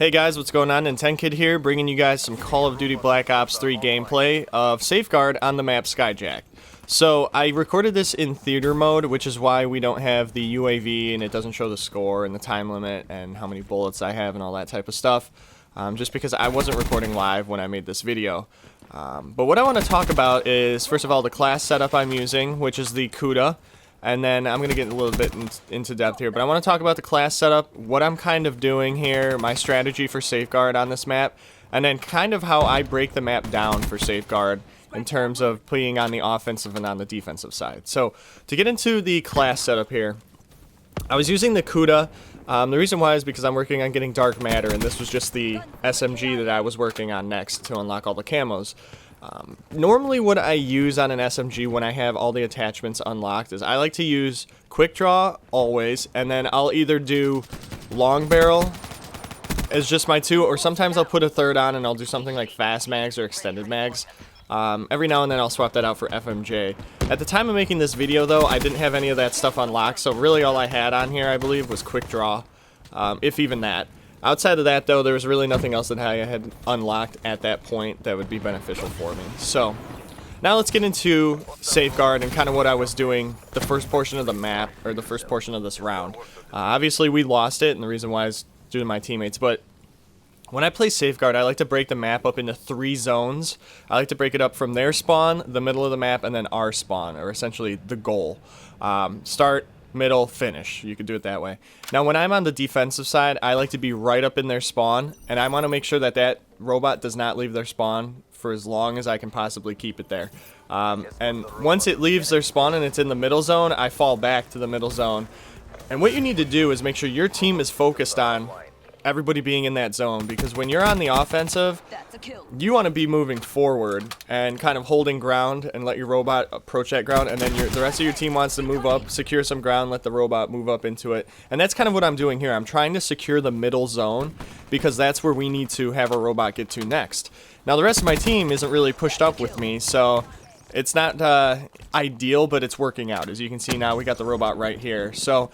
Hey guys, what's going on? 10Kid here, bringing you guys some Call of Duty Black Ops 3 gameplay of Safeguard on the map Skyjacked. So I recorded this in theater mode, which is why we don't have the UAV and it doesn't show the score and the time limit and how many bullets I have and all that type of stuff. Just because I wasn't recording live when I made this video. But what I want to talk about is, first of all, the class setup I'm using, which is the CUDA. And then I'm going to get a little bit into depth here, but I want to talk about the class setup, what I'm kind of doing here, my strategy for Safeguard on this map, and then kind of how I break the map down for Safeguard in terms of playing on the offensive and on the defensive side. So to get into the class setup here, I was using the CUDA. The reason why is because I'm working on getting Dark Matter, and this was just the SMG that I was working on next to unlock all the camos. Normally what I use on an SMG when I have all the attachments unlocked is I like to use Quick Draw always, and then I'll either do Long Barrel as just my two, or sometimes I'll put a third on and I'll do something like Fast Mags or Extended Mags. Every now and then I'll swap that out for FMJ. At the time of making this video though, I didn't have any of that stuff unlocked, so really all I had on here I believe was Quick Draw, if even that. Outside of that, though, there was really nothing else that I had unlocked at that point that would be beneficial for me. So, now let's get into Safeguard and kind of what I was doing the first portion of the map, or the first portion of this round. Obviously, we lost it, and the reason why is due to my teammates, but when I play Safeguard, I like to break the map up into 3 zones. I like to break it up from their spawn, the middle of the map, and then our spawn, or essentially the goal. Start, middle, finish. You could do it that way. Now when I'm on the defensive side, I like to be right up in their spawn, and I want to make sure that that robot does not leave their spawn for as long as I can possibly keep it there. And once it leaves their spawn and it's in the middle zone, I fall back to the middle zone. And what you need to do is make sure your team is focused on everybody being in that zone, because when you're on the offensive, you want to be moving forward and kind of holding ground and let your robot approach that ground, and then the rest of your team wants to move up, secure some ground, let the robot move up into it. And that's kind of what I'm doing here. I'm trying to secure the middle zone because that's where we need to have a robot get to next. Now the rest of my team isn't really pushed up with me, so it's not ideal, but it's working out. As you can see now, we got the robot right here. So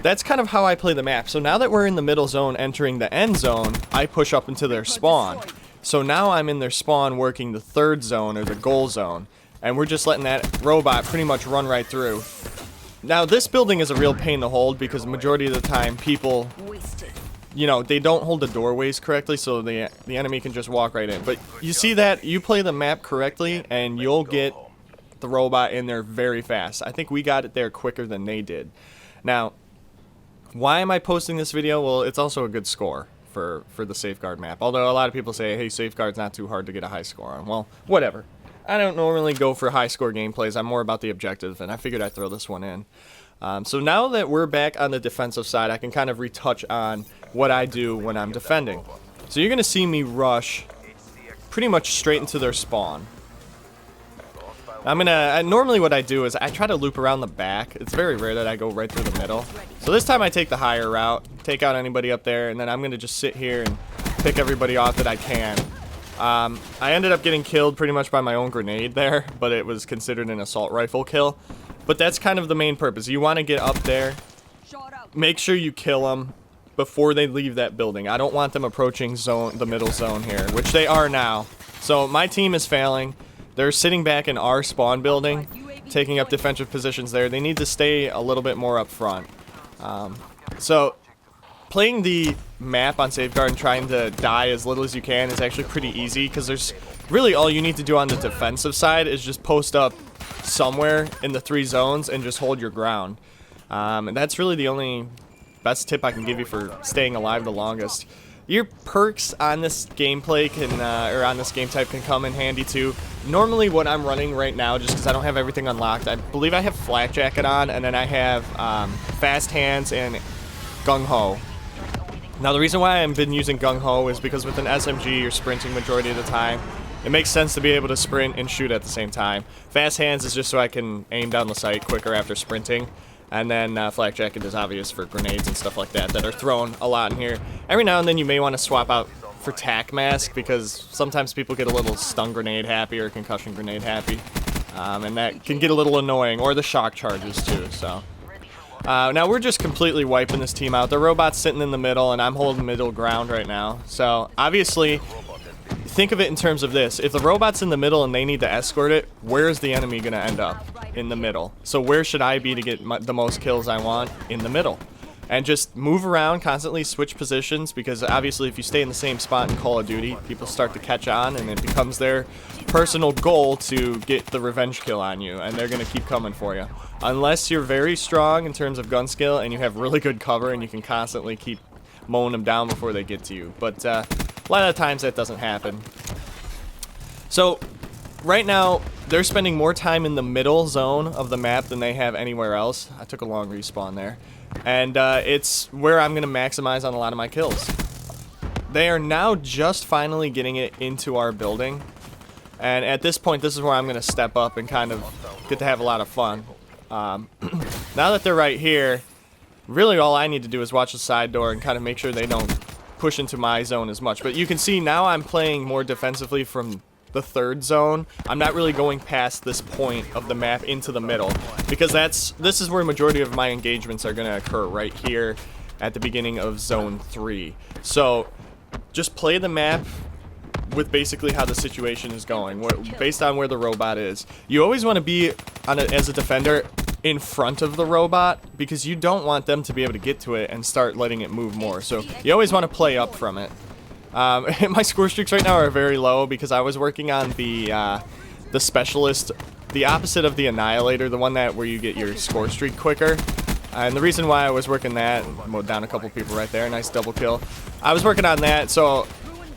that's kind of how I play the map. So now that we're in the middle zone entering the end zone, I push up into their spawn. So now I'm in their spawn working the third zone, or the goal zone. And we're just letting that robot pretty much run right through. Now this building is a real pain to hold because the majority of the time people, you know, they don't hold the doorways correctly, so the enemy can just walk right in. But you see that, you play the map correctly and you'll get the robot in there very fast. I think we got it there quicker than they did. Now, why am I posting this video? Well, it's also a good score for the Safeguard map. Although a lot of people say, hey, Safeguard's not too hard to get a high score on. Well, whatever. I don't normally go for high score gameplays. I'm more about the objective, and I figured I'd throw this one in. So now that we're back on the defensive side, I can kind of retouch on what I do when I'm defending. So you're going to see me rush pretty much straight into their spawn. Normally what I do is I try to loop around the back. It's very rare that I go right through the middle. So this time I take the higher route, take out anybody up there, and then I'm going to just sit here and pick everybody off that I can. I ended up getting killed pretty much by my own grenade there, but it was considered an assault rifle kill. But that's kind of the main purpose. You want to get up there, make sure you kill them before they leave that building. I don't want them approaching the middle zone here, which they are now. So my team is failing. They're sitting back in our spawn building, taking up defensive positions there. They need to stay a little bit more up front. So playing the map on Safeguard and trying to die as little as you can is actually pretty easy, because there's really all you need to do on the defensive side is just post up somewhere in the 3 zones and just hold your ground. And that's really the only best tip I can give you for staying alive the longest. Your perks on this gameplay or on this game type can come in handy too. Normally what I'm running right now, just because I don't have everything unlocked, I believe I have Flak Jacket on, and then I have Fast Hands and Gung Ho. Now the reason why I've been using Gung Ho is because with an SMG you're sprinting majority of the time. It makes sense to be able to sprint and shoot at the same time. Fast Hands is just so I can aim down the sight quicker after sprinting. And then Flak Jacket is obvious for grenades and stuff like that are thrown a lot in here. Every now and then you may want to swap out for Tac Mask, because sometimes people get a little stun grenade happy or concussion grenade happy. And that can get a little annoying, or the shock charges too. So Now we're just completely wiping this team out. The robot's sitting in the middle, and I'm holding middle ground right now. So obviously, think of it in terms of this. If the robot's in the middle and they need to escort it, where's the enemy going to end up? In the middle. So where should I be to get the most kills I want? In the middle. And just move around, constantly switch positions, because obviously if you stay in the same spot in Call of Duty, people start to catch on, and it becomes their personal goal to get the revenge kill on you, and they're going to keep coming for you. Unless you're very strong in terms of gun skill and you have really good cover and you can constantly keep mowing them down before they get to you. But a lot of times that doesn't happen. So right now, they're spending more time in the middle zone of the map than they have anywhere else. I took a long respawn there. And it's where I'm going to maximize on a lot of my kills. They are now just finally getting it into our building. And at this point, this is where I'm going to step up and kind of get to have a lot of fun. Now that they're right here, really all I need to do is watch the side door and kind of make sure they don't push into my zone as much. But you can see now I'm playing more defensively from the third zone. I'm not really going past this point of the map into the middle, because this is where majority of my engagements are going to occur, right here at the beginning of zone 3. So just play the map with basically how the situation is going, based on where the robot is. You always want to be as a defender in front of the robot, because you don't want them to be able to get to it and start letting it move more. So you always want to play up from it. My score streaks right now are very low because I was working on the specialist, the opposite of the annihilator, the one where you get your score streak quicker. And the reason why I was working that, mowed down a couple people right there, nice double kill. I was working on that, so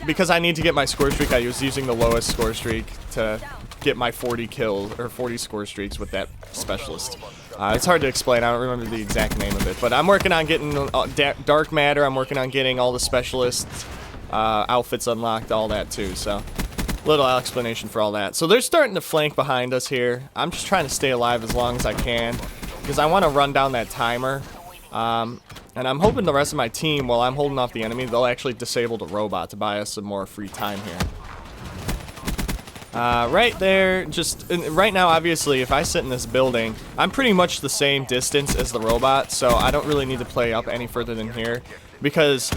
because I need to get my score streak, I was using the lowest score streak to get my 40 kills or 40 score streaks with that specialist. It's hard to explain. I don't remember the exact name of it, but I'm working on getting dark matter. I'm working on getting all the specialists outfits unlocked, all that too. So little explanation for all that. So they're starting to flank behind us here. I'm just trying to stay alive as long as I can because I want to run down that timer. And I'm hoping the rest of my team, while I'm holding off the enemy, they'll actually disable the robot to buy us some more free time here. Right there, right now, obviously, if I sit in this building, I'm pretty much the same distance as the robot, so I don't really need to play up any further than here, because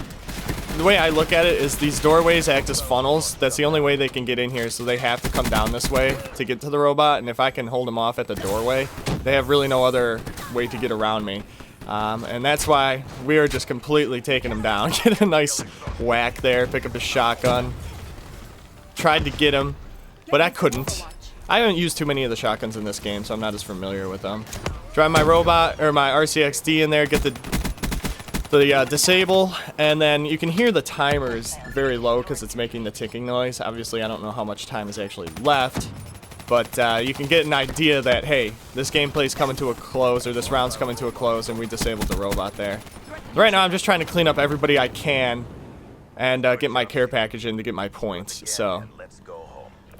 the way I look at it is these doorways act as funnels. That's the only way they can get in here, so they have to come down this way to get to the robot, and if I can hold them off at the doorway, they have really no other way to get around me. And that's why we are just completely taking him down. Get a nice whack there, pick up his shotgun. Tried to get him, but I couldn't. I haven't used too many of the shotguns in this game, so I'm not as familiar with them. Drive my robot, or my RCXD in there, get the disable, and then you can hear the timer is very low because it's making the ticking noise. Obviously, I don't know how much time is actually left. But you can get an idea that, hey, this gameplay's coming to a close, or this round's coming to a close, and we disabled the robot there. Right now, I'm just trying to clean up everybody I can and get my care package in to get my points. So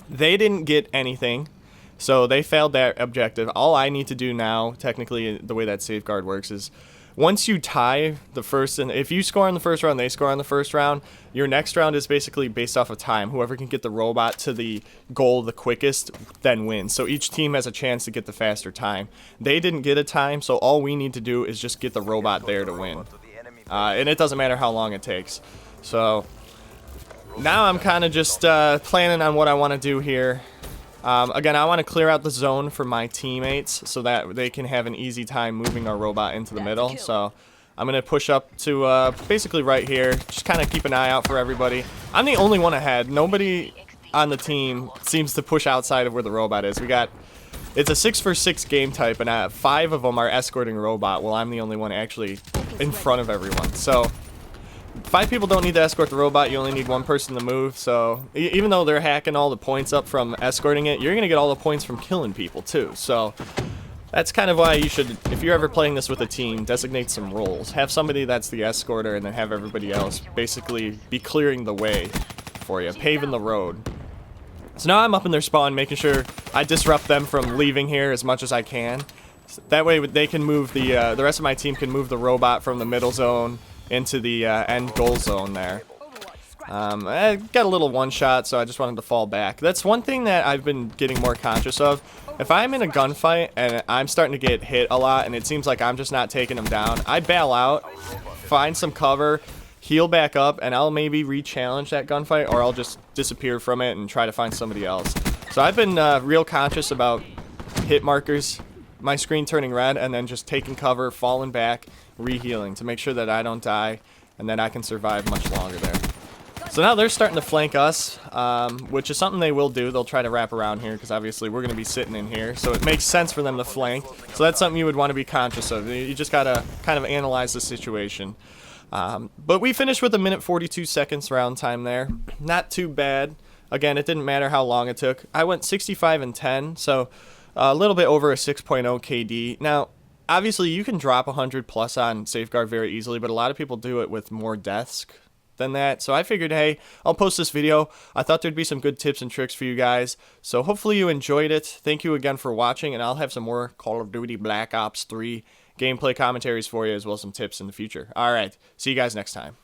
they didn't get anything, so they failed that objective. All I need to do now, technically, the way that safeguard works is once you tie the first, and if you score on the first round, they score on the first round, your next round is basically based off of time. Whoever can get the robot to the goal the quickest then wins. So each team has a chance to get the faster time. They didn't get a time, so all we need to do is just get the robot there to win. And it doesn't matter how long it takes. So now I'm kind of just planning on what I want to do here. Again, I want to clear out the zone for my teammates so that they can have an easy time moving our robot into the middle. So I'm going to push up to basically right here. Just kind of keep an eye out for everybody. I'm the only one ahead. Nobody on the team seems to push outside of where the robot is. It's a 6-for-6 game type, and 5 of them are escorting a robot, while I'm the only one actually in front of everyone. So 5 people don't need to escort the robot, you only need 1 person to move, so even though they're hacking all the points up from escorting it, you're going to get all the points from killing people too. So that's kind of why you should, if you're ever playing this with a team, designate some roles. Have somebody that's the escorter, and then have everybody else basically be clearing the way for you, paving the road. So now I'm up in their spawn, making sure I disrupt them from leaving here as much as I can. That way they can move the rest of my team can move the robot from the middle zone into the end goal zone there. I got a little one shot, so I just wanted to fall back. That's one thing that I've been getting more conscious of. If I'm in a gunfight and I'm starting to get hit a lot and it seems like I'm just not taking them down, I bail out, find some cover, heal back up, and I'll maybe re-challenge that gunfight, or I'll just disappear from it and try to find somebody else. So I've been real conscious about hit markers, my screen turning red, and then just taking cover, falling back, re-healing to make sure that I don't die and that I can survive much longer there. So now they're starting to flank us, which is something they will do. They'll try to wrap around here because obviously we're going to be sitting in here. So it makes sense for them to flank. So that's something you would want to be conscious of. You just got to kind of analyze the situation. But we finished with 1 minute 42 seconds round time there. Not too bad. Again, it didn't matter how long it took. I went 65 and 10, so a little bit over a 6.0 KD. Now, obviously you can drop 100 plus on Safeguard very easily, but a lot of people do it with more deaths than that. So I figured, hey, I'll post this video. I thought there'd be some good tips and tricks for you guys. So hopefully you enjoyed it. Thank you again for watching, and I'll have some more Call of Duty Black Ops 3 gameplay commentaries for you, as well as some tips in the future. All right, see you guys next time.